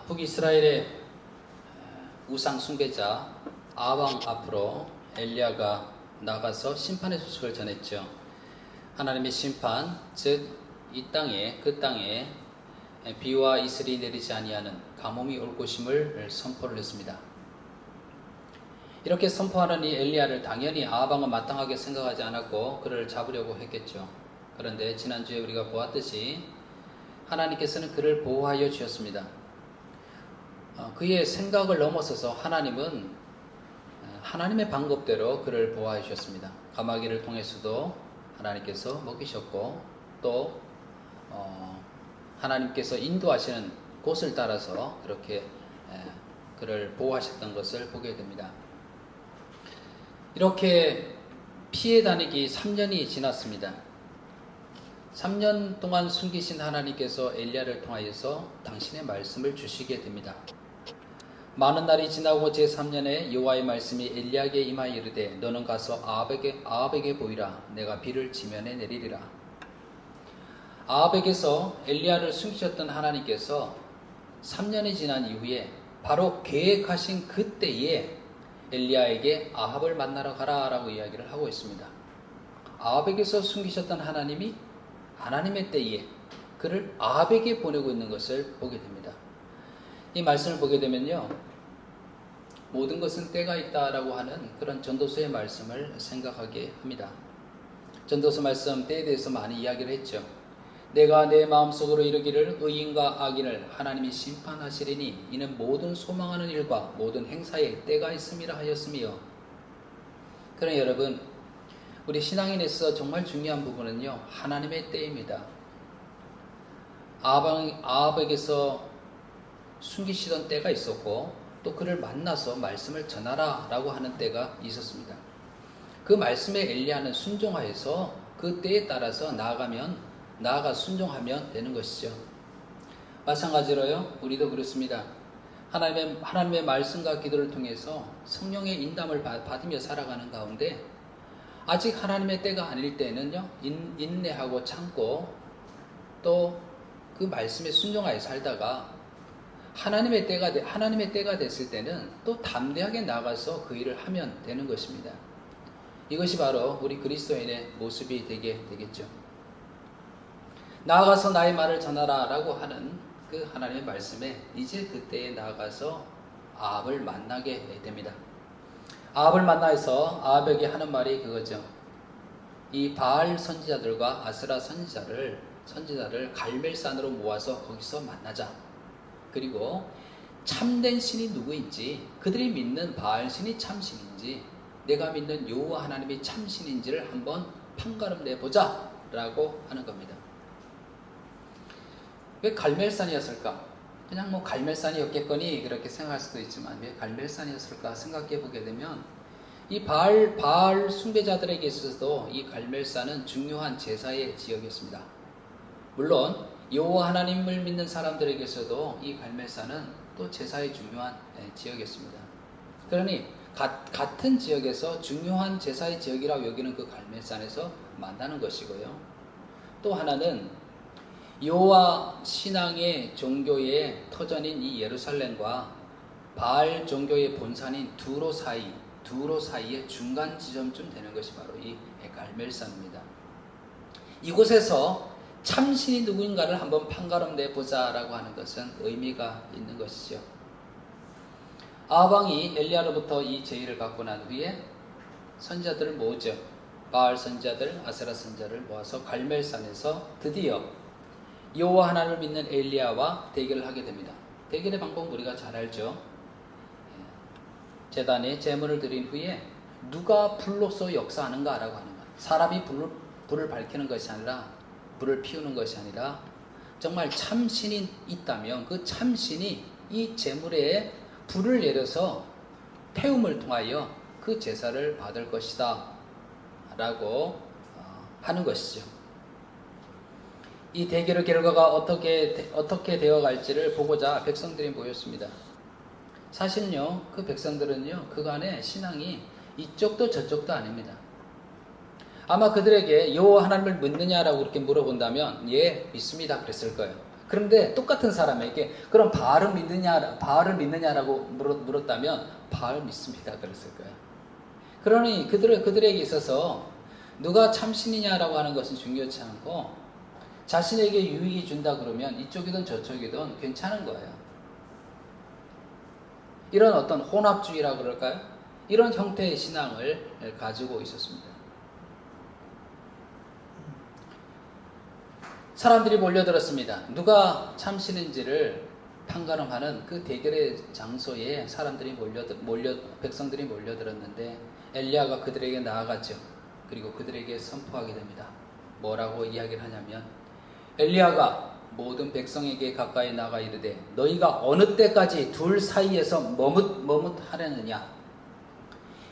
북이스라엘의 우상 숭배자 아왕 앞으로 엘리야가 나가서 심판의 소식을 전했죠. 하나님의 심판, 즉 이 땅에 그 땅에 비와 이슬이 내리지 아니하는 가뭄이 올 것임을 선포를 했습니다. 이렇게 선포하는 이 엘리야를 당연히 아방은 마땅하게 생각하지 않았고 그를 잡으려고 했겠죠. 그런데 지난주에 우리가 보았듯이 하나님께서는 그를 보호하여 주셨습니다. 그의 생각을 넘어서서 하나님은 하나님의 방법대로 그를 보호하여 주셨습니다. 가마귀를 통해서도 하나님께서 먹이셨고 또 하나님께서 인도하시는 곳을 따라서 그렇게 그를 보호하셨던 것을 보게 됩니다. 이렇게 피해 다니기 3년이 지났습니다. 3년 동안 숨기신 하나님께서 엘리야를 통하여서 당신의 말씀을 주시게 됩니다. 많은 날이 지나고 제3년에 여호와의 말씀이 엘리야에게 임하여 이르되 너는 가서 아합에게 보이라. 내가 비를 지면에 내리리라. 아합에게서 엘리야를 숨기셨던 하나님께서 3년이 지난 이후에 바로 계획하신 그때에 엘리야에게 아합을 만나러 가라 라고 이야기를 하고 있습니다. 아합에게서 숨기셨던 하나님이 하나님의 때에 그를 아합에게 보내고 있는 것을 보게 됩니다. 이 말씀을 보게 되면요, 모든 것은 때가 있다라고 하는 그런 전도서의 말씀을 생각하게 합니다. 전도서 말씀 때에 대해서 많이 이야기를 했죠. 내가 내 마음속으로 이르기를 의인과 악인을 하나님이 심판하시리니 이는 모든 소망하는 일과 모든 행사에 때가 있음이라 하였으며. 그러나 여러분, 우리 신앙인에서 정말 중요한 부분은요, 하나님의 때입니다. 아합에게서 숨기시던 때가 있었고 또 그를 만나서 말씀을 전하라 라고 하는 때가 있었습니다. 그 말씀에 엘리야는 순종하여서 그 때에 따라서 나아가 순종하면 되는 것이죠. 마찬가지로요, 우리도 그렇습니다. 하나님의 말씀과 기도를 통해서 성령의 인담을 받으며 살아가는 가운데 아직 하나님의 때가 아닐 때는요, 인내하고 참고 또 그 말씀에 순종하여 살다가 하나님의 때가 됐을 때는 또 담대하게 나가서 그 일을 하면 되는 것입니다. 이것이 바로 우리 그리스도인의 모습이 되게 되겠죠. 나아가서 나의 말을 전하라 라고 하는 그 하나님의 말씀에 이제 그때에 나아가서 아합을 만나게 됩니다. 아합을 만나서 아합에게 하는 말이 그거죠. 이 바알 선지자들과 아스라 선지자를 갈멜산으로 모아서 거기서 만나자. 그리고 참된 신이 누구인지, 그들이 믿는 바알 신이 참신인지, 내가 믿는 여호와 하나님이 참신인지를 한번 판가름 내보자 라고 하는 겁니다. 왜 갈멜산이었을까? 그냥 뭐 갈멜산이었겠거니 그렇게 생각할 수도 있지만 왜 갈멜산이었을까 생각해 보게 되면 이 바알 숭배자들에게 있어서도 이 갈멜산은 중요한 제사의 지역이었습니다. 물론 여호와 하나님을 믿는 사람들에게서도 이 갈멜산은 또 제사의 중요한 지역이었습니다. 그러니 같은 지역에서 중요한 제사의 지역이라고 여기는 그 갈멜산에서 만나는 것이고요. 또 하나는 여호와 신앙의 종교의 터전인 이 예루살렘과 바알 종교의 본산인 두로 사이의 중간 지점쯤 되는 것이 바로 이 갈멜산입니다. 이곳에서 참신이 누구인가를 한번 판가름 내보자 라고 하는 것은 의미가 있는 것이죠. 아합왕이 엘리야로부터 이 제의를 받고 난 후에 선지자들을 모으죠. 바알 선지자들, 아세라 선지자를 모아서 갈멜산에서 드디어 여호와 하나님을 믿는 엘리야와 대결을 하게 됩니다. 대결의 방법은 우리가 잘 알죠. 제단에 제물을 드린 후에 누가 불로서 역사하는가라고 하는 것. 사람이 불을 밝히는 것이 아니라 불을 피우는 것이 아니라 정말 참신이 있다면 그 참신이 이 제물에 불을 내려서 태움을 통하여 그 제사를 받을 것이다 라고 하는 것이죠. 이 대결의 결과가 어떻게 되어갈지를 보고자 백성들이 모였습니다. 사실은요, 그 백성들은요, 그간의 신앙이 이쪽도 저쪽도 아닙니다. 아마 그들에게 여호와 하나님을 믿느냐라고 그렇게 물어본다면 예, 믿습니다 그랬을 거예요. 그런데 똑같은 사람에게 그럼 바알을 믿느냐라고 물었다면 바알 믿습니다 그랬을 거예요. 그러니 그들에게 있어서 누가 참신이냐라고 하는 것은 중요치 않고 자신에게 유익이 준다 그러면 이쪽이든 저쪽이든 괜찮은 거예요. 이런 어떤 혼합주의라 그럴까요? 이런 형태의 신앙을 가지고 있었습니다. 사람들이 몰려들었습니다. 누가 참신인지를 판가름하는 그 대결의 장소에 백성들이 몰려들었는데 엘리야가 그들에게 나아갔죠. 그리고 그들에게 선포하게 됩니다. 뭐라고 이야기를 하냐면 엘리야가 모든 백성에게 가까이 나가 이르되 너희가 어느 때까지 둘 사이에서 머뭇하려느냐.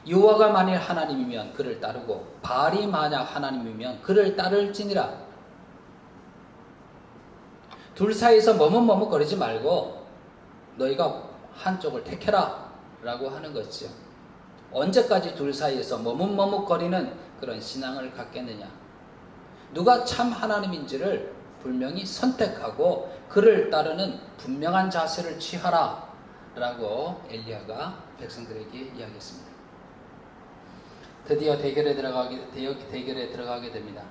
여호와가 만일 하나님이면 그를 따르고 바알이 만약 하나님이면 그를 따를지니라. 둘 사이에서 머뭇거리지 말고 너희가 한쪽을 택해라 라고 하는 것이죠. 언제까지 둘 사이에서 머뭇거리는 그런 신앙을 갖겠느냐. 누가 참 하나님인지를 분명히 선택하고 그를 따르는 분명한 자세를 취하라 라고 엘리야가 백성들에게 이야기했습니다. 드디어 대결에 들어가게 됩니다.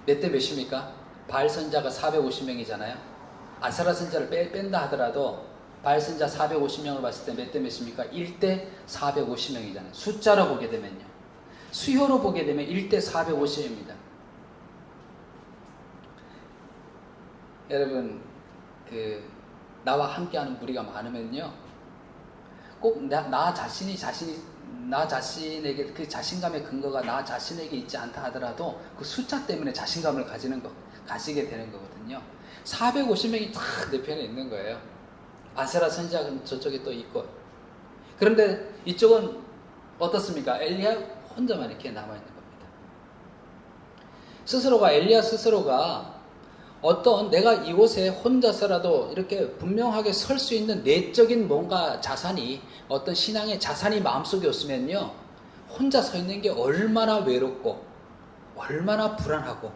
몇 대 몇입니까? 바알 선자가 450명이잖아요. 아세라 선자를 뺀다 하더라도 바알 선자 450명을 봤을 때 몇 대 몇입니까? 1대 450명이잖아요. 숫자로 보게 되면요. 수효로 보게 되면 1대 450입니다. 여러분, 나와 함께하는 무리가 많으면요, 꼭 나 자신에게 그 자신감의 근거가 나 자신에게 있지 않다 하더라도 그 숫자 때문에 자신감을 가지게 되는 거거든요. 450명이 다 내 편에 있는 거예요. 아세라 선지자는 저쪽에 또 있고. 그런데 이쪽은 어떻습니까? 엘리야 혼자만 이렇게 남아있는 겁니다. 엘리야 스스로가 어떤 내가 이곳에 혼자서라도 이렇게 분명하게 설 수 있는 내적인 뭔가 자산이, 어떤 신앙의 자산이 마음속에 없으면요, 혼자 서 있는 게 얼마나 외롭고 얼마나 불안하고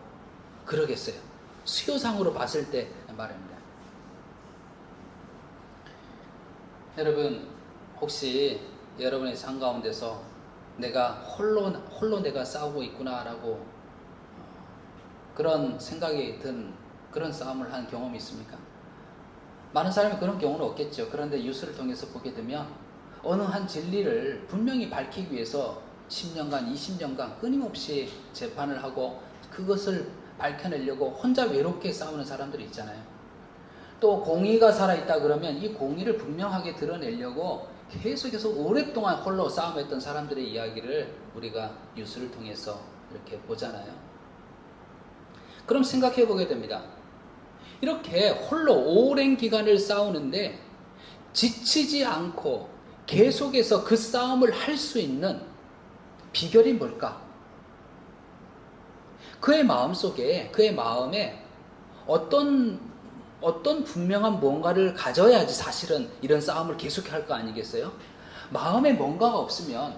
그러겠어요. 수요상으로 봤을 때 말입니다. 여러분, 혹시 여러분의 삶 가운데서 내가 홀로 내가 싸우고 있구나라고 그런 생각이 든 그런 싸움을 한 경험이 있습니까? 많은 사람이 그런 경우는 없겠죠. 그런데 뉴스를 통해서 보게 되면 어느 한 진리를 분명히 밝히기 위해서 10년간, 20년간 끊임없이 재판을 하고 그것을 밝혀내려고 혼자 외롭게 싸우는 사람들이 있잖아요. 또 공의가 살아있다 그러면 이 공의를 분명하게 드러내려고 계속해서 오랫동안 홀로 싸움했던 사람들의 이야기를 우리가 뉴스를 통해서 이렇게 보잖아요. 그럼 생각해 보게 됩니다. 이렇게 홀로 오랜 기간을 싸우는데 지치지 않고 계속해서 그 싸움을 할 수 있는 비결이 뭘까? 그의 마음에 어떤 분명한 뭔가를 가져야지 사실은 이런 싸움을 계속할 거 아니겠어요? 마음에 뭔가가 없으면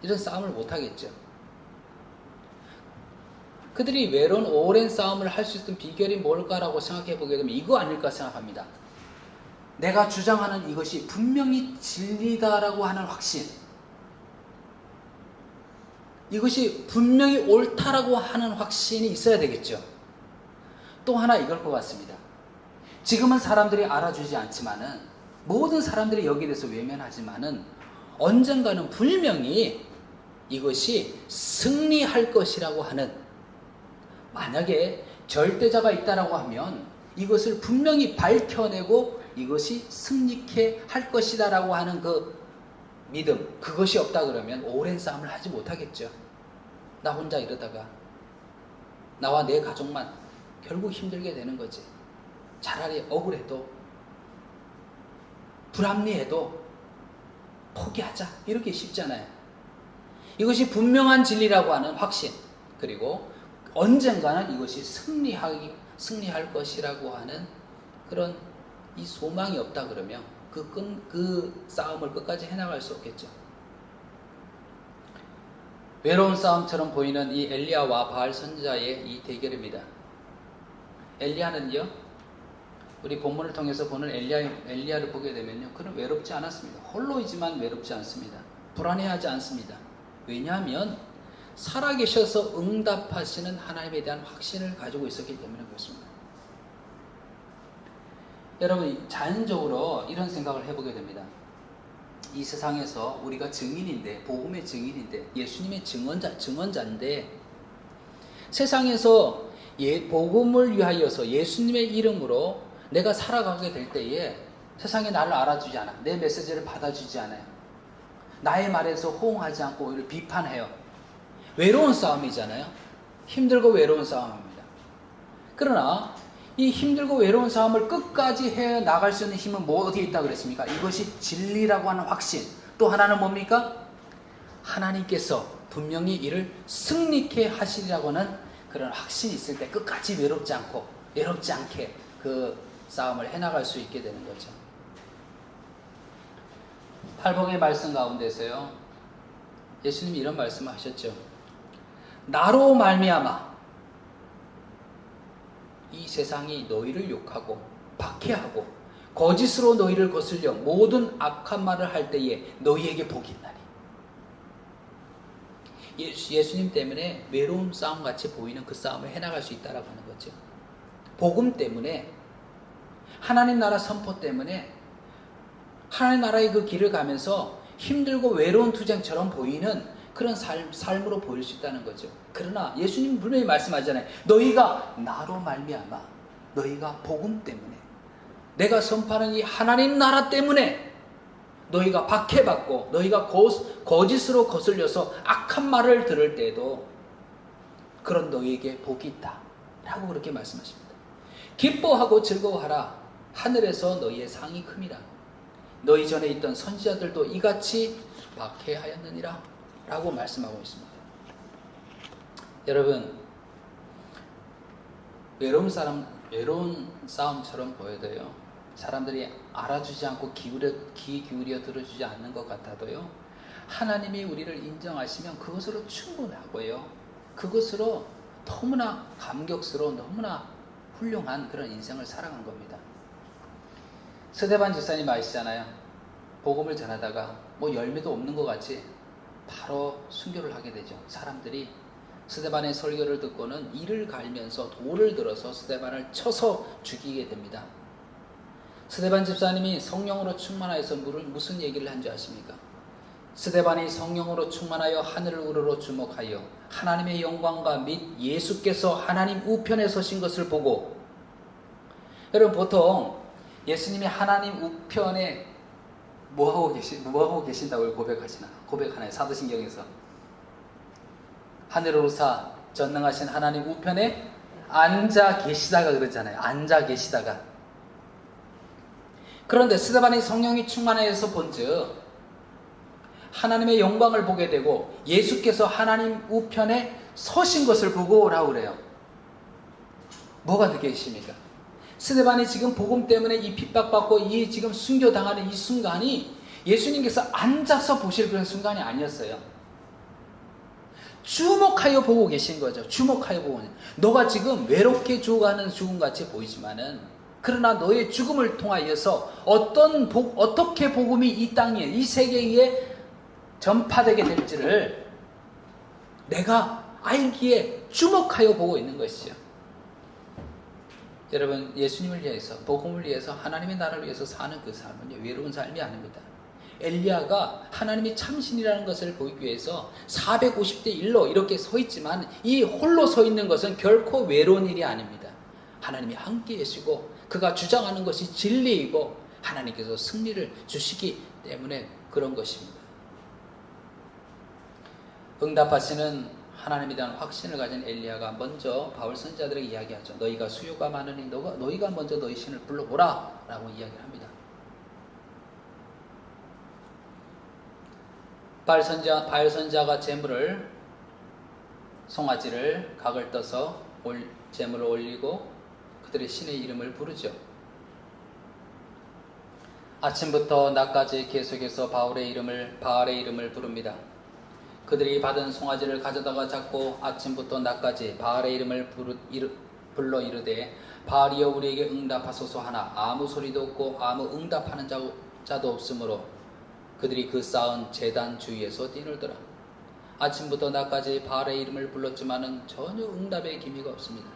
이런 싸움을 못 하겠죠. 그들이 외로운 오랜 싸움을 할 수 있는 비결이 뭘까라고 생각해 보게 되면 이거 아닐까 생각합니다. 내가 주장하는 이것이 분명히 진리다라고 하는 확신, 이것이 분명히 옳다라고 하는 확신이 있어야 되겠죠. 또 하나 이걸 것 같습니다. 지금은 사람들이 알아주지 않지만은, 모든 사람들이 여기에 대해서 외면하지만은 언젠가는 분명히 이것이 승리할 것이라고 하는, 만약에 절대자가 있다라고 하면 이것을 분명히 밝혀내고 이것이 승리케 할 것이다라고 하는 그 믿음, 그것이 없다 그러면 오랜 싸움을 하지 못하겠죠. 나 혼자 이러다가 나와 내 가족만 결국 힘들게 되는 거지. 차라리 억울해도 불합리해도 포기하자, 이렇게 쉽잖아요. 이것이 분명한 진리라고 하는 확신, 그리고 언젠가는 이것이 승리할 것이라고 하는 그런 이 소망이 없다 그러면 그 싸움을 끝까지 해나갈 수 없겠죠. 외로운 싸움처럼 보이는 이 엘리야와 바알 선지자의 이 대결입니다. 엘리야는요, 우리 본문을 통해서 보는 엘리야를 보게 되면요, 그는 외롭지 않았습니다. 홀로이지만 외롭지 않습니다. 불안해하지 않습니다. 왜냐하면 살아계셔서 응답하시는 하나님에 대한 확신을 가지고 있었기 때문에 그렇습니다. 여러분, 자연적으로 이런 생각을 해보게 됩니다. 이 세상에서 우리가 증인인데, 복음의 증인인데, 예수님의 증언자인데, 세상에서 복음을 위하여서 예수님의 이름으로 내가 살아가게 될 때에 세상에 나를 알아주지 않아. 내 메시지를 받아주지 않아요. 나의 말에서 호응하지 않고 오히려 비판해요. 외로운 싸움이잖아요. 힘들고 외로운 싸움입니다. 그러나 이 힘들고 외로운 싸움을 끝까지 해 나갈 수 있는 힘은 어디에 있다고 그랬습니까? 이것이 진리라고 하는 확신. 또 하나는 뭡니까? 하나님께서 분명히 이를 승리케 하시리라고 하는 그런 확신이 있을 때 끝까지 외롭지 않게 그 싸움을 해나갈 수 있게 되는 거죠. 팔복의 말씀 가운데서요, 예수님이 이런 말씀을 하셨죠. 나로 말미암아 이 세상이 너희를 욕하고 박해하고 거짓으로 너희를 거슬려 모든 악한 말을 할 때에 너희에게 복이 있나니. 예수님 때문에 외로운 싸움같이 보이는 그 싸움을 해나갈 수 있다라고 하는 거죠. 복음 때문에, 하나님 나라 선포 때문에 하나님 나라의 그 길을 가면서 힘들고 외로운 투쟁처럼 보이는 그런 삶으로 보일 수 있다는 거죠. 그러나 예수님 분명히 말씀하잖아요. 너희가 나로 말미암아, 너희가 복음 때문에, 내가 선포하는 이 하나님 나라 때문에 너희가 박해받고 너희가 거짓으로 거슬려서 악한 말을 들을 때에도 그런 너희에게 복이 있다 라고 그렇게 말씀하십니다. 기뻐하고 즐거워하라. 하늘에서 너희의 상이 큼이라. 너희 전에 있던 선지자들도 이같이 박해하였느니라 라고 말씀하고 있습니다. 여러분, 외로운 싸움처럼 보여도요, 사람들이 알아주지 않고 귀 기울여 들어주지 않는 것 같아도요, 하나님이 우리를 인정하시면 그것으로 충분하고요, 그것으로 너무나 감격스러운, 너무나 훌륭한 그런 인생을 살아간 겁니다. 스데반 집사님 아시잖아요. 복음을 전하다가 열매도 없는 것 같이 바로 순교를 하게 되죠. 사람들이 스데반의 설교를 듣고는 이를 갈면서 돌을 들어서 스데반을 쳐서 죽이게 됩니다. 스데반 집사님이 성령으로 충만하여서 무슨 얘기를 한 줄 아십니까? 스데반이 성령으로 충만하여 하늘을 우러러 주목하여 하나님의 영광과 및 예수께서 하나님 우편에 서신 것을 보고, 여러분 보통 예수님이 하나님 우편에 뭐하고 계신다고 고백하나요? 사도신경에서 하늘 오르사 전능하신 하나님 우편에 앉아 계시다가 그러잖아요. 앉아 계시다가. 그런데 스데반이 성령이 충만하여서 본즉 하나님의 영광을 보게 되고 예수께서 하나님 우편에 서신 것을 보고 라고 그래요. 뭐가 느껴지십니까? 스데반이 지금 복음 때문에 이 핍박받고 이 지금 순교당하는 이 순간이 예수님께서 앉아서 보실 그런 순간이 아니었어요. 주목하여 보고 계신 거죠. 주목하여 보고. 너가 지금 외롭게 죽어가는 죽음같이 보이지만은, 그러나 너의 죽음을 통하여서 어떻게 복음이 이 땅에, 이 세계에 전파되게 될지를 내가 알기에 주목하여 보고 있는 것이죠. 여러분, 예수님을 위해서, 복음을 위해서, 하나님의 나라를 위해서 사는 그 삶은요, 외로운 삶이 아닙니다. 엘리야가 하나님이 참신이라는 것을 보이기 위해서 450대 1로 이렇게 서 있지만, 이 홀로 서 있는 것은 결코 외로운 일이 아닙니다. 하나님이 함께 계시고 그가 주장하는 것이 진리이고 하나님께서 승리를 주시기 때문에 그런 것입니다. 응답하시는 하나님에 대한 확신을 가진 엘리야가 먼저 바울 선지자들에게 이야기하죠. 너희가 수요가 많으니 너희가 먼저 너희 신을 불러보라 라고 이야기를 합니다. 바알 선지자가 송아지를 각을 떠서 제물을 올리고 그들의 신의 이름을 부르죠. 아침부터 낮까지 계속해서 바알의 이름을 부릅니다. 그들이 받은 송아지를 가져다가 잡고 아침부터 낮까지 바알의 이름을 불러 이르되 바알이여 우리에게 응답하소서 하나 아무 소리도 없고 아무 응답하는 자도 없으므로 그들이 그 쌓은 제단 주위에서 뛰놀더라. 아침부터 낮까지 바알의 이름을 불렀지만은 전혀 응답의 기미가 없습니다.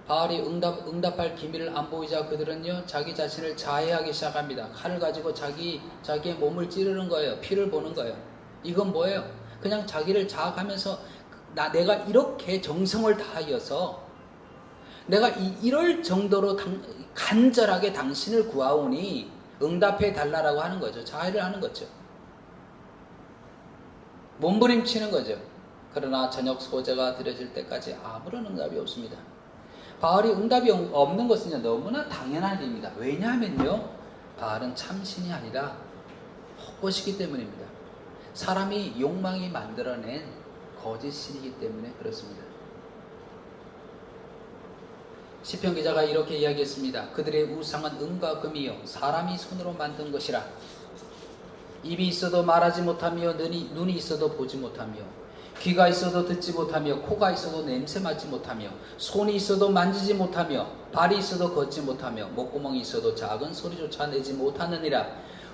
바알이 응답할 기미를 안 보이자 그들은요 자기 자신을 자해하기 시작합니다. 칼을 가지고 자기의 몸을 찌르는 거예요. 피를 보는 거예요. 이건 뭐예요? 그냥 자기를 자학하면서 내가 이렇게 정성을 다하여서 내가 이럴 정도로 간절하게 당신을 구하오니 응답해 달라라고 하는 거죠. 자해를 하는 거죠. 몸부림치는 거죠. 그러나 저녁 소재가 드려질 때까지 아무런 응답이 없습니다. 바알이 응답이 없는 것은 너무나 당연한 일입니다. 왜냐하면요 바알은 참신이 아니라 헛것이기 때문입니다. 사람이 욕망이 만들어낸 거짓신이기 때문에 그렇습니다. 시편 기자가 이렇게 이야기했습니다. 그들의 우상은 은과 금이요 사람이 손으로 만든 것이라. 입이 있어도 말하지 못하며 눈이 있어도 보지 못하며 귀가 있어도 듣지 못하며 코가 있어도 냄새 맡지 못하며 손이 있어도 만지지 못하며 발이 있어도 걷지 못하며 목구멍이 있어도 작은 소리조차 내지 못하느니라.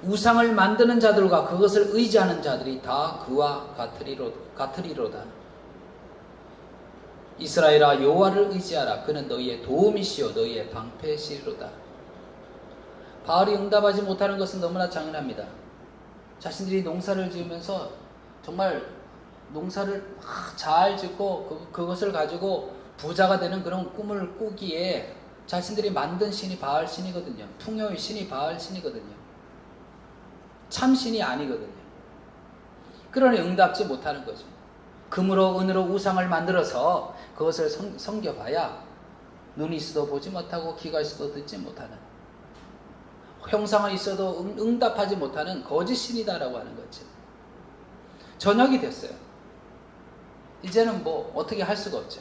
우상을 만드는 자들과 그것을 의지하는 자들이 다 그와 같으리로다. 이스라엘아 여호와를 의지하라. 그는 너희의 도움이시요 너희의 방패시리로다. 바알이 응답하지 못하는 것은 너무나 당연합니다. 자신들이 농사를 지으면서 정말 농사를 잘 짓고 그것을 가지고 부자가 되는 그런 꿈을 꾸기에 자신들이 만든 신이 바알 신이거든요. 풍요의 신이 바알 신이거든요. 참 신이 아니거든요. 그러니 응답지 못하는 거죠. 금으로 은으로 우상을 만들어서 그것을 섬겨봐야 눈이 있어도 보지 못하고 귀가 있어도 듣지 못하는, 형상은 있어도 응답하지 못하는 거짓신이다라고 하는 거죠. 저녁이 됐어요. 이제는 뭐 어떻게 할 수가 없죠.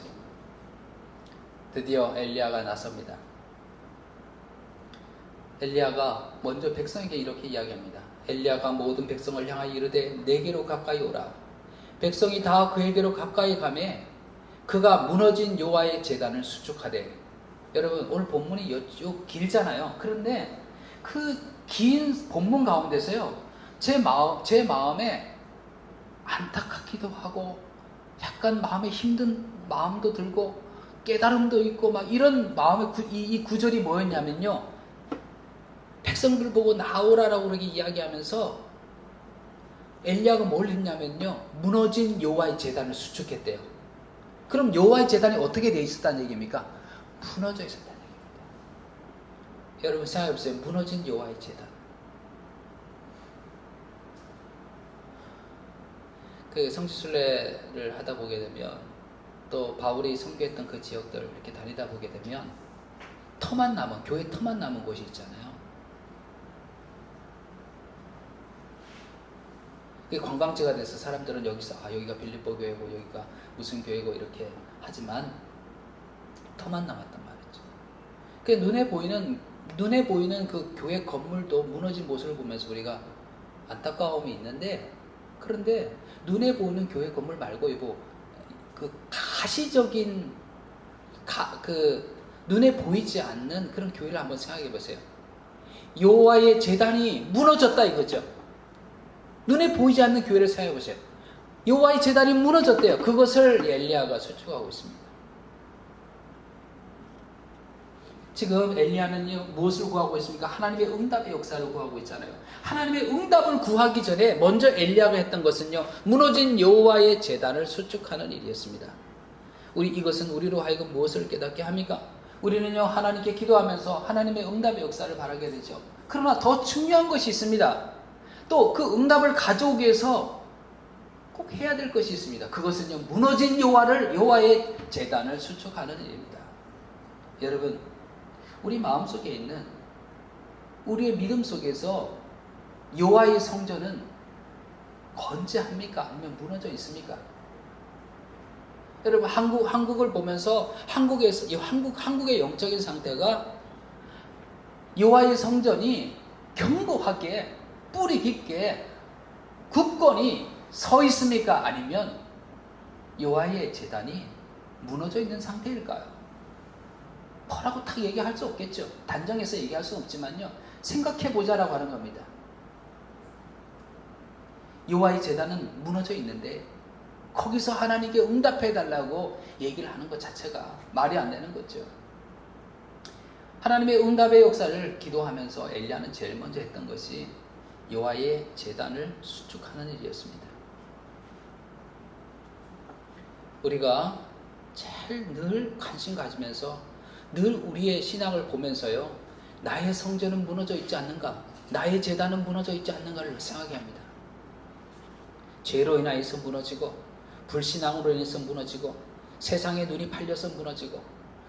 드디어 엘리야가 나섭니다. 엘리야가 먼저 백성에게 이렇게 이야기합니다. 엘리야가 모든 백성을 향하여 이르되 내게로 가까이 오라. 백성이 다 그에게로 가까이 가매 그가 무너진 여호와의 제단을 수축하되. 여러분 오늘 본문이 요 길잖아요. 그런데 그 긴 본문 가운데서요 제 마음에 안타깝기도 하고 약간 마음에 힘든 마음도 들고 깨달음도 있고 막 이런 마음의 이 구절이 뭐였냐면요, 백성들 보고 나오라라고 그렇게 이야기하면서 엘리야가 뭘 했냐면요 무너진 여호와의 제단을 수축했대요. 그럼 여호와의 제단이 어떻게 돼 있었다는 얘기입니까? 무너져 있었다는 얘기입니다. 여러분 생각해보세요. 무너진 여호와의 제단. 그 성지순례를 하다 보게 되면 또 바울이 선교했던 그 지역들 이렇게 다니다 보게 되면 교회 터만 남은 곳이 있잖아요. 그게 관광지가 돼서 사람들은 여기서 여기가 빌립보 교회고 여기가 무슨 교회고 이렇게 하지만 터만 남았단 말이죠. 그 눈에 보이는 그 교회 건물도 무너진 모습을 보면서 우리가 안타까움이 있는데, 그런데 눈에 보이는 교회 건물 말고 그 가시적인 눈에 보이지 않는 그런 교회를 한번 생각해 보세요. 여호와의 제단이 무너졌다 이거죠. 눈에 보이지 않는 교회를 생각해 보세요. 여호와의 제단이 무너졌대요. 그것을 엘리야가 수축하고 있습니다. 지금 엘리야는요 무엇을 구하고 있습니까? 하나님의 응답의 역사를 구하고 있잖아요. 하나님의 응답을 구하기 전에 먼저 엘리야가 했던 것은요 무너진 여호와의 제단을 수축하는 일이었습니다. 이것은 우리로 하여금 무엇을 깨닫게 합니까? 우리는요 하나님께 기도하면서 하나님의 응답의 역사를 바라게 되죠. 그러나 더 중요한 것이 있습니다. 또 그 응답을 가져오기 위해서 꼭 해야 될 것이 있습니다. 그것은요 무너진 여호와의 제단을 수축하는 일입니다. 여러분, 우리 마음속에 있는 우리의 믿음 속에서 여호와의 성전은 건재합니까? 아니면 무너져 있습니까? 여러분 한국을 보면서 한국의 영적인 상태가 여호와의 성전이 견고하게 뿌리 깊게 굳건히 서 있습니까? 아니면 여호와의 제단이 무너져 있는 상태일까요? 뭐라고 딱 얘기할 수 없겠죠. 단정해서 얘기할 수 없지만요. 생각해보자라고 하는 겁니다. 여호와의 제단은 무너져 있는데 거기서 하나님께 응답해달라고 얘기를 하는 것 자체가 말이 안 되는 거죠. 하나님의 응답의 역사를 기도하면서 엘리야는 제일 먼저 했던 것이 여호와의 제단을 수축하는 일이었습니다. 우리가 제일 늘 관심 가지면서 늘 우리의 신앙을 보면서요, 나의 성전은 무너져 있지 않는가, 나의 제단은 무너져 있지 않는가를 생각해야 합니다. 죄로 인하여서 무너지고, 불신앙으로 인해서 무너지고, 세상에 눈이 팔려서 무너지고,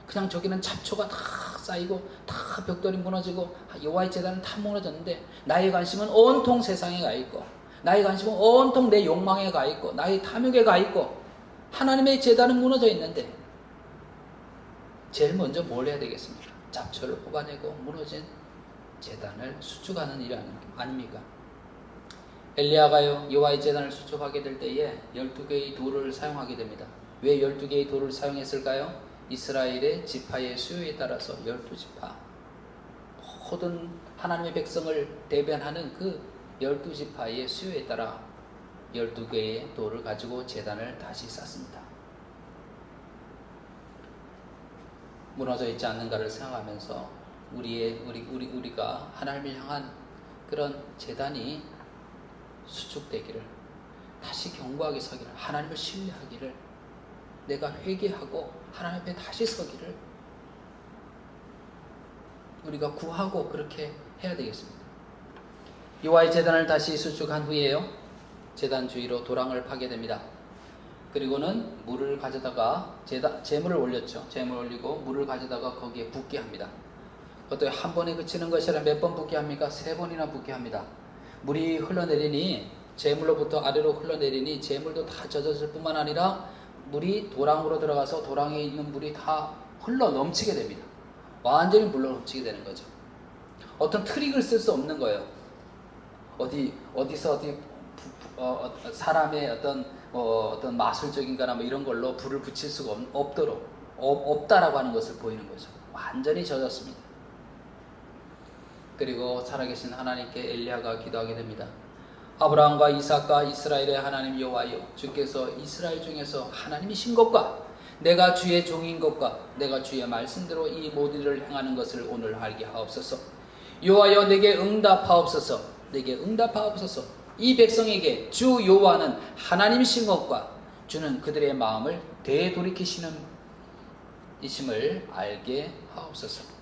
그냥 저기는 잡초가 다 쌓이고 다 벽돌이 무너지고 여호와의 제단은 다 무너졌는데 나의 관심은 온통 세상에 가 있고, 나의 관심은 온통 내 욕망에 가 있고, 나의 탐욕에 가 있고, 하나님의 제단은 무너져 있는데 제일 먼저 뭘 해야 되겠습니까? 잡초를 뽑아내고 무너진 제단을 수축하는 일 아닙니까? 엘리야가요, 여호와의 제단을 수축하게 될 때에 12개의 돌을 사용하게 됩니다. 왜 12개의 돌을 사용했을까요? 이스라엘의 지파의 수요에 따라서 12지파, 모든 하나님의 백성을 대변하는 그 12지파의 수요에 따라 12개의 돌을 가지고 제단을 다시 쌓습니다. 무너져 있지 않는가를 생각하면서 우리가 하나님을 향한 그런 제단이 수축되기를, 다시 견고하게 서기를, 하나님을 신뢰하기를, 내가 회개하고 하나님 앞에 다시 서기를 우리가 구하고 그렇게 해야 되겠습니다. 여호와의 제단을 다시 수축한 후에요, 제단 주위로 도랑을 파게 됩니다. 그리고는 물을 가져다가 제물을 올렸죠. 제물을 올리고 물을 가져다가 거기에 붓게 합니다. 그것도 한 번에 그치는 것이 아니라 몇 번 붓게 합니까? 3번이나 붓게 합니다. 물이 흘러내리니, 제물로부터 아래로 흘러내리니 제물도 다 젖어질 뿐만 아니라 물이 도랑으로 들어가서 도랑에 있는 물이 다 흘러 넘치게 됩니다. 완전히 물로 넘치게 되는 거죠. 어떤 트릭을 쓸 수 없는 거예요. 어디서 사람의 어떤 마술적인 거나 뭐 이런 걸로 불을 붙일 수가 없다라고 하는 것을 보이는 거죠. 완전히 젖었습니다. 그리고 살아계신 하나님께 엘리야가 기도하게 됩니다. 아브라함과 이삭과 이스라엘의 하나님 여호와여, 주께서 이스라엘 중에서 하나님이신 것과 내가 주의 종인 것과 내가 주의 말씀대로 이 모든 일을 행하는 것을 오늘 알게 하옵소서. 여호와여, 내게 응답하옵소서. 내게 응답하옵소서. 이 백성에게 주 여호와는 하나님이신 것과 주는 그들의 마음을 되돌이키시는 이심을 알게 하옵소서.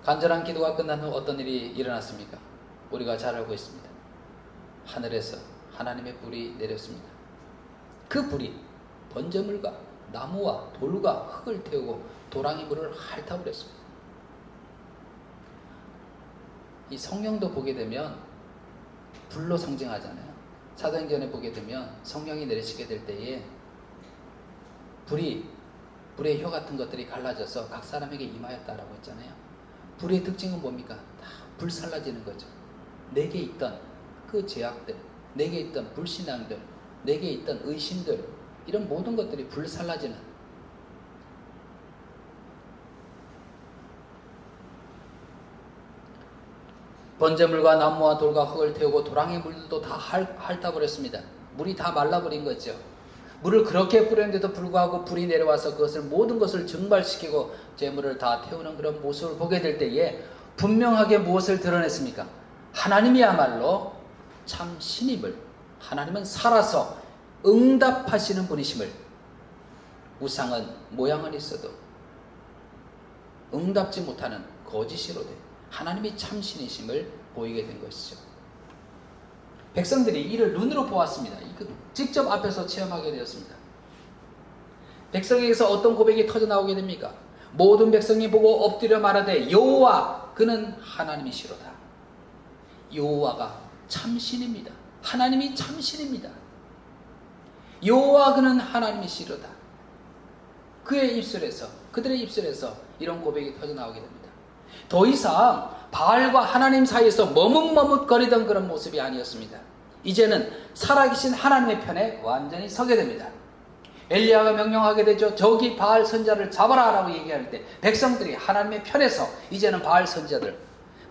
간절한 기도가 끝난 후 어떤 일이 일어났습니까? 우리가 잘 알고 있습니다. 하늘에서 하나님의 불이 내렸습니다. 그 불이 번제물과 나무와 돌과 흙을 태우고 도랑의 물을 핥아버렸습니다. 이 성령도 보게 되면 불로 상징하잖아요. 사도행전에 보게 되면 성령이 내리시게 될 때에 불의 혀 같은 것들이 갈라져서 각 사람에게 임하였다라고 했잖아요. 불의 특징은 뭡니까? 다 불살라지는 거죠. 내게 있던 그 죄악들, 내게 있던 불신앙들, 내게 있던 의심들, 이런 모든 것들이 불살라지는, 번제물과 나무와 돌과 흙을 태우고 도랑의 물들도 다 핥아버렸습니다. 물이 다 말라버린 거죠. 물을 그렇게 뿌렸는데도 불구하고 불이 내려와서 그것을 모든 것을 증발시키고 제물을 다 태우는 그런 모습을 보게 될 때에 분명하게 무엇을 드러냈습니까? 하나님이야말로 참 신임을, 하나님은 살아서 응답하시는 분이심을, 우상은 모양은 있어도 응답지 못하는 거짓이로되 하나님이 참 신이심을 보이게 된 것이죠. 백성들이 이를 눈으로 보았습니다. 직접 앞에서 체험하게 되었습니다. 백성에게서 어떤 고백이 터져나오게 됩니까? 모든 백성이 보고 엎드려 말하되 여호와 그는 하나님이시로다. 여호와가 참신입니다. 하나님이 참신입니다. 여호와 그는 하나님이시로다. 그들의 입술에서 이런 고백이 터져나오게 됩니다. 더 이상 바알과 하나님 사이에서 머뭇머뭇거리던 그런 모습이 아니었습니다. 이제는 살아계신 하나님의 편에 완전히 서게 됩니다. 엘리야가 명령하게 되죠. 저기 바알 선자를 잡아라 라고 얘기할 때 백성들이 하나님의 편에서 이제는 바알 선자들,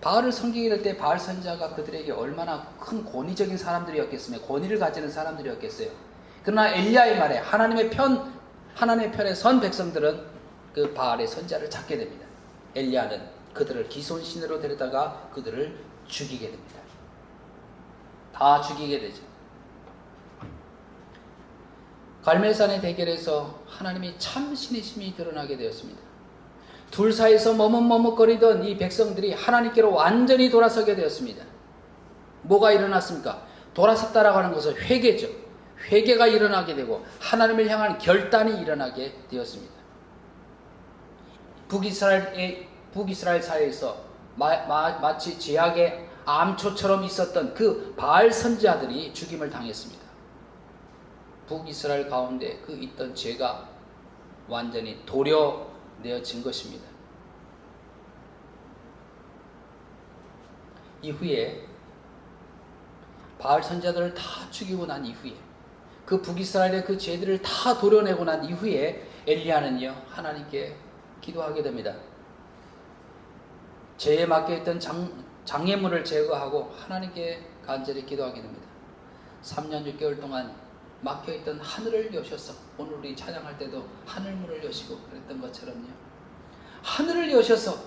바알을 섬기게 될 때 바알 선자가 그들에게 얼마나 큰 권위적인 사람들이었겠으며 권위를 가지는 사람들이었겠어요. 그러나 엘리야의 말에 하나님의 편에 선 백성들은 그 바알의 선자를 잡게 됩니다. 엘리야는 그들을 기손신으로 데려다가 그들을 죽이게 됩니다. 다 죽이게 되죠. 갈멜산의 대결에서 하나님이 참 신이심이 드러나게 되었습니다. 둘 사이에서 머뭇머뭇거리던 이 백성들이 하나님께로 완전히 돌아서게 되었습니다. 뭐가 일어났습니까? 돌아섰다라고 하는 것은 회개죠. 회개가 일어나게 되고 하나님을 향한 결단이 일어나게 되었습니다. 북이스라엘 사이에서 마치 제약의 암초처럼 있었던 그 바알 선지자들이 죽임을 당했습니다. 북이스라엘 가운데 그 있던 죄가 완전히 도려내어진 것입니다. 이후에 바알 선지자들을 다 죽이고 난 이후에 그 북이스라엘의 그 죄들을 다 도려내고 난 이후에 엘리야는요 하나님께 기도하게 됩니다. 죄에 맡겨있던 장애물을 제거하고 하나님께 간절히 기도하게 됩니다. 3년 6개월 동안 막혀있던 하늘을 여셔서, 오늘 우리 찬양할 때도 하늘문을 여시고 그랬던 것처럼요, 하늘을 여셔서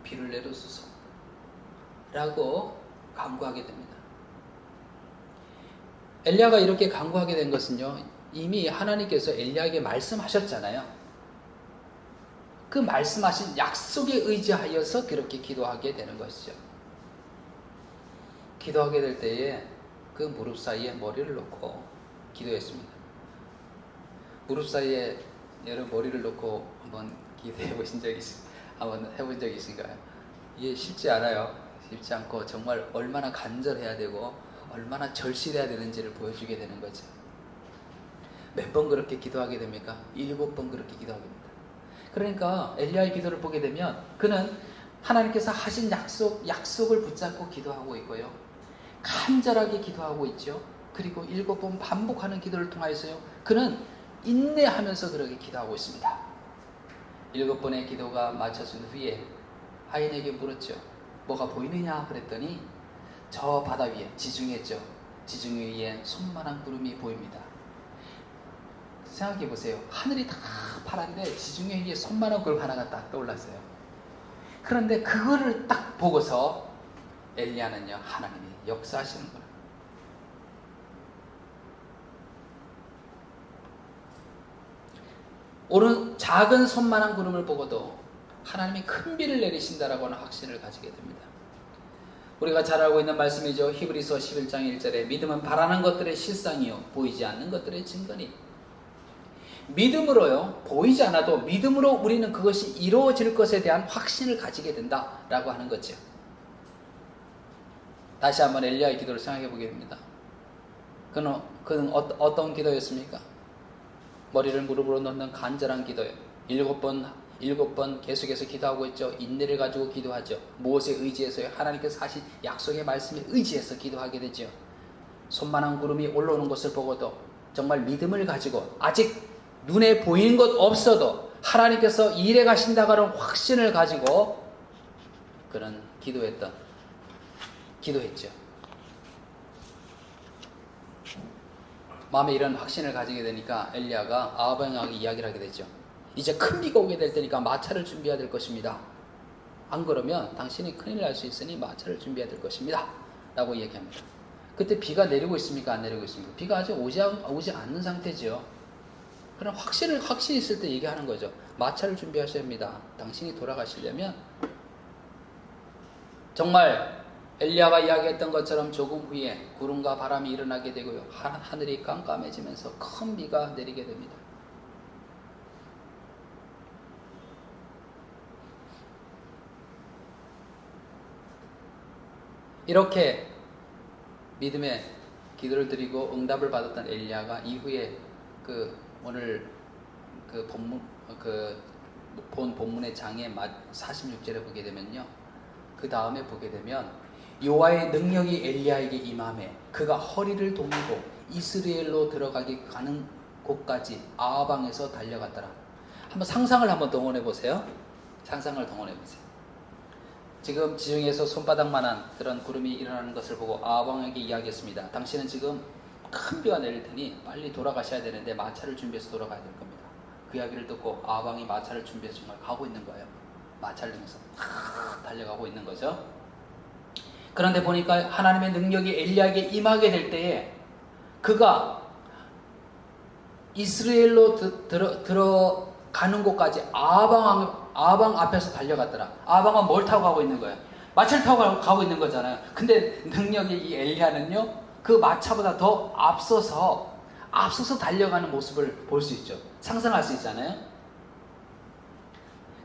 비를 내려주소서 라고 간구하게 됩니다. 엘리야가 이렇게 간구하게 된 것은요, 이미 하나님께서 엘리야에게 말씀하셨잖아요. 그 말씀하신 약속에 의지하여서 그렇게 기도하게 되는 것이죠. 기도하게 될 때에 그 무릎 사이에 머리를 놓고 기도했습니다. 무릎 사이에 여러분 머리를 놓고 한번 기도해 보신 적이 한번 해본 적이 있으신가요? 이게 쉽지 않아요. 쉽지 않고 정말 얼마나 간절해야 되고 얼마나 절실해야 되는지를 보여주게 되는 거죠. 몇 번 그렇게 기도하게 됩니까? 7번 그렇게 기도하게 됩니다. 그러니까 엘리야의 기도를 보게 되면 그는 하나님께서 하신 약속을 붙잡고 기도하고 있고요, 간절하게 기도하고 있죠. 그리고 7번 반복하는 기도를 통하여서요, 그는 인내하면서 그렇게 기도하고 있습니다. 7번의 기도가 마쳐진 후에 하인에게 물었죠. 뭐가 보이느냐 그랬더니 저 바다 위에, 지중해죠, 지중해 위에 손만한 구름이 보입니다. 생각해 보세요. 하늘이 다 파란데 지중해 위에 손만한 구름 하나가 딱 떠올랐어요. 그런데 그거를 딱 보고서 엘리야는요, 하나님이 역사하시는 거예요. 오른 작은 손만한 구름을 보고도 하나님이 큰 비를 내리신다라고 하는 확신을 가지게 됩니다. 우리가 잘 알고 있는 말씀이죠. 히브리서 11장 1절에 믿음은 바라는 것들의 실상이요 보이지 않는 것들의 증거니. 믿음으로요, 보이지 않아도 믿음으로 우리는 그것이 이루어질 것에 대한 확신을 가지게 된다라고 하는 거죠. 다시 한번 엘리야의 기도를 생각해 보게 됩니다. 그는 어떤 기도였습니까? 머리를 무릎으로 넣는 간절한 기도예요. 7번 계속해서 기도하고 있죠. 인내를 가지고 기도하죠. 무엇에 의지해서요? 하나님께서 하신 약속의 말씀에 의지해서 기도하게 되죠. 손만한 구름이 올라오는 것을 보고도 정말 믿음을 가지고 아직 눈에 보이는 것 없어도 하나님께서 일해 가신다고 하는 확신을 가지고 그는 기도했죠. 마음에 이런 확신을 가지게 되니까 엘리야가 아합 왕에게 이야기를 하게 되죠. 이제 큰 비가 오게 될 테니까 마차를 준비해야 될 것입니다. 안 그러면 당신이 큰일 날 수 있으니 마차를 준비해야 될 것입니다 라고 얘기합니다. 그때 비가 내리고 있습니까? 안 내리고 있습니까? 비가 아직 오지 않는 상태죠. 그럼 확신이 있을 때 얘기하는 거죠. 마차를 준비하셔야 합니다. 당신이 돌아가시려면. 정말 엘리야가 이야기했던 것처럼 조금 후에 구름과 바람이 일어나게 되고요, 하늘이 깜깜해지면서 큰 비가 내리게 됩니다. 이렇게 믿음의 기도를 드리고 응답을 받았던 엘리야가 이후에 오늘 본 본문의 장의 46절에 보게 되면요, 그 다음에 보게 되면 여호와의 능력이 엘리야에게 임함에 그가 허리를 동이고 이스라엘로 들어가기 가는 곳까지 아방에서 달려갔더라. 한번 상상을 한번 동원해 보세요. 상상을 동원해 보세요. 지금 지중해에서 손바닥만한 그런 구름이 일어나는 것을 보고 아방에게 이야기했습니다. 당신은 지금 큰 비가 내릴 테니 빨리 돌아가셔야 되는데 마차를 준비해서 돌아가야 될 겁니다. 그 이야기를 듣고 아방이 마차를 준비해서 정말 가고 있는 거예요. 마차를 통해서 달려가고 있는 거죠. 그런데 보니까 하나님의 능력이 엘리야에게 임하게 될 때에 그가 이스라엘로 들어가는 곳까지 아방 앞에서 달려갔더라. 아방은 뭘 타고 가고 있는 거예요? 마차를 타고 가고 있는 거잖아요. 근데 능력의 이 엘리야는요, 그 마차보다 더 앞서서 달려가는 모습을 볼 수 있죠. 상상할 수 있잖아요.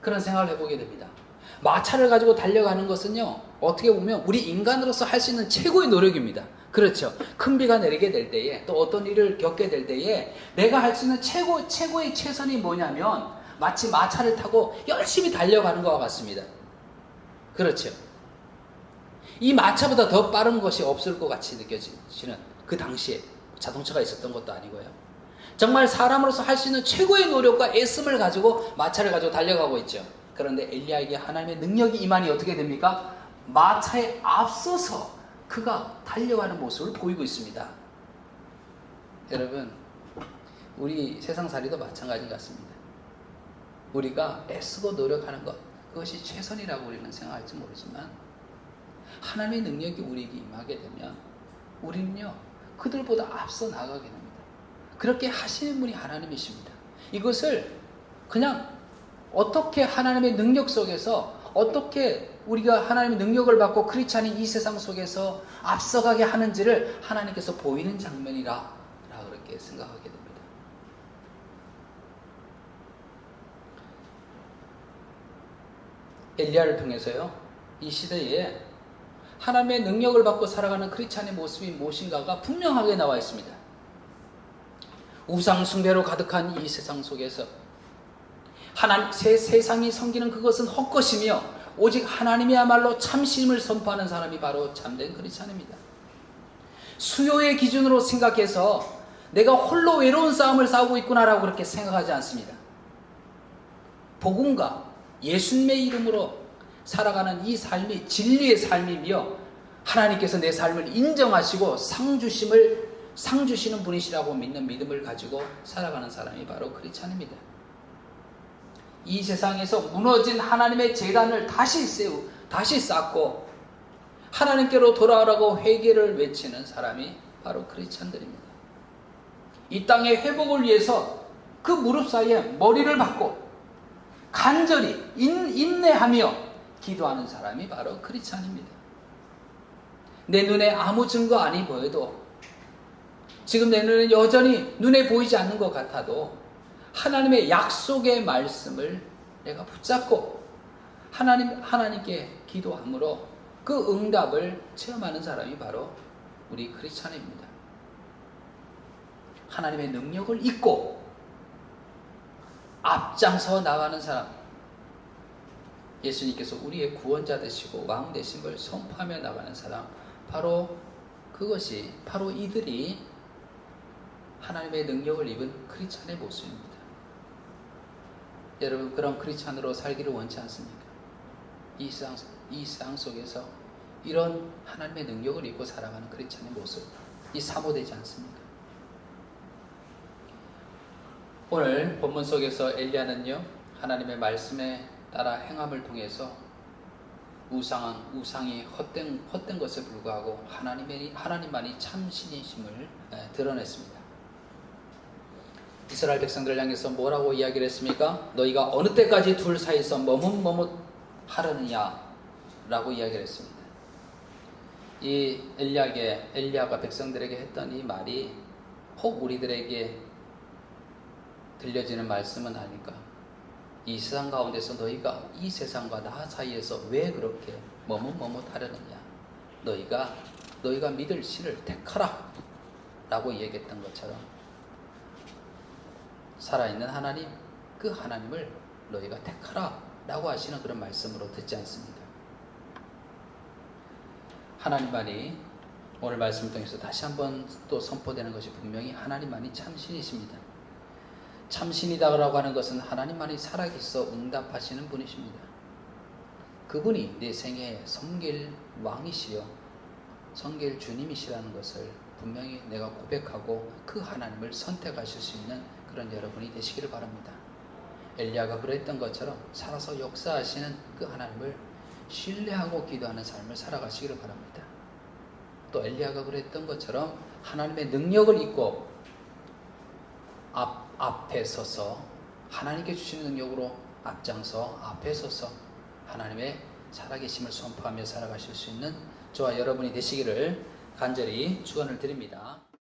그런 생각을 해보게 됩니다. 마차를 가지고 달려가는 것은요, 어떻게 보면 우리 인간으로서 할 수 있는 최고의 노력입니다. 그렇죠. 큰 비가 내리게 될 때에, 또 어떤 일을 겪게 될 때에 내가 할 수 있는 최고의 최선이 뭐냐면 마치 마차를 타고 열심히 달려가는 것과 같습니다. 그렇죠. 이 마차보다 더 빠른 것이 없을 것 같이 느껴지는, 그 당시에 자동차가 있었던 것도 아니고요. 정말 사람으로서 할 수 있는 최고의 노력과 애씀을 가지고 마차를 가지고 달려가고 있죠. 그런데 엘리야에게 하나님의 능력이 임하니 어떻게 됩니까? 마차에 앞서서 그가 달려가는 모습을 보이고 있습니다. 여러분, 우리 세상살이도 마찬가지 같습니다. 우리가 애쓰고 노력하는 것, 그것이 최선이라고 우리는 생각할지 모르지만 하나님의 능력이 우리에게 임하게 되면 우리는요, 그들보다 앞서 나가게 됩니다. 그렇게 하시는 분이 하나님이십니다. 이것을 그냥 어떻게 하나님의 능력 속에서, 어떻게 우리가 하나님의 능력을 받고 크리스찬이 이 세상 속에서 앞서가게 하는지를 하나님께서 보이는 장면이라 그렇게 생각하게 됩니다. 엘리야를 통해서요, 이 시대에 하나님의 능력을 받고 살아가는 크리스찬의 모습이 무엇인가가 분명하게 나와 있습니다. 우상 숭배로 가득한 이 세상 속에서 세상이 섬기는 그것은 헛것이며 오직 하나님이야말로 참심을 선포하는 사람이 바로 참된 크리스찬입니다. 수요의 기준으로 생각해서 내가 홀로 외로운 싸움을 싸우고 있구나라고 그렇게 생각하지 않습니다. 복음과 예수님의 이름으로 살아가는 이 삶이 진리의 삶이며 하나님께서 내 삶을 인정하시고 상 주시는 분이시라고 믿는 믿음을 가지고 살아가는 사람이 바로 크리스찬입니다. 이 세상에서 무너진 하나님의 제단을 다시 쌓고 하나님께로 돌아오라고 회개를 외치는 사람이 바로 크리스찬들입니다. 이 땅의 회복을 위해서 그 무릎 사이에 머리를 박고 간절히 인내하며 기도하는 사람이 바로 크리스찬입니다. 내 눈에 아무 증거 아니 보여도, 지금 내 눈에 여전히 눈에 보이지 않는 것 같아도 하나님의 약속의 말씀을 내가 붙잡고 하나님께 기도함으로 그 응답을 체험하는 사람이 바로 우리 크리스찬입니다. 하나님의 능력을 잊고 앞장서 나가는 사람, 예수님께서 우리의 구원자 되시고 왕 되심을 선포하며 나가는 사람, 바로 이들이 하나님의 능력을 입은 크리스찬의 모습입니다. 여러분, 그런 크리스찬으로 살기를 원치 않습니까? 이 세상 속에서 이런 하나님의 능력을 입고 살아가는 크리스찬의 모습, 이 사모되지 않습니까? 오늘 본문 속에서 엘리야는요, 하나님의 말씀에 따라 행함을 통해서 우상이 헛된 것에 불구하고 하나님만이 참신이심을 드러냈습니다. 이스라엘 백성들을 향해서 뭐라고 이야기를 했습니까? 너희가 어느 때까지 둘 사이에서 머뭇하려느냐 라고 이야기를 했습니다. 이 엘리야가 백성들에게 했던 이 말이 혹 우리들에게 들려지는 말씀은 아닐까? 이 세상 가운데서 너희가 이 세상과 나 사이에서 왜 그렇게 머뭇하려느냐? 너희가 믿을 신을 택하라 라고 얘기했던 것처럼 살아있는 하나님, 그 하나님을 너희가 택하라 라고 하시는 그런 말씀으로 듣지 않습니까? 하나님만이 오늘 말씀을 통해서 다시 한번 또 선포되는 것이 분명히 하나님만이 참신이십니다. 참신이다라고 하는 것은 하나님만이 살아계셔 응답하시는 분이십니다. 그분이 내 생애에 섬길 왕이시여 섬길 주님이시라는 것을 분명히 내가 고백하고 그 하나님을 선택하실 수 있는 그런 여러분이 되시기를 바랍니다. 엘리야가 그랬던 것처럼 살아서 역사하시는 그 하나님을 신뢰하고 기도하는 삶을 살아가시기를 바랍니다. 또 엘리야가 그랬던 것처럼 하나님의 능력을 잊고 앞에 서서 하나님께 주시는 능력으로 앞장서 앞에 서서 하나님의 살아계심을 선포하며 살아가실 수 있는 저와 여러분이 되시기를 간절히 축원을 드립니다.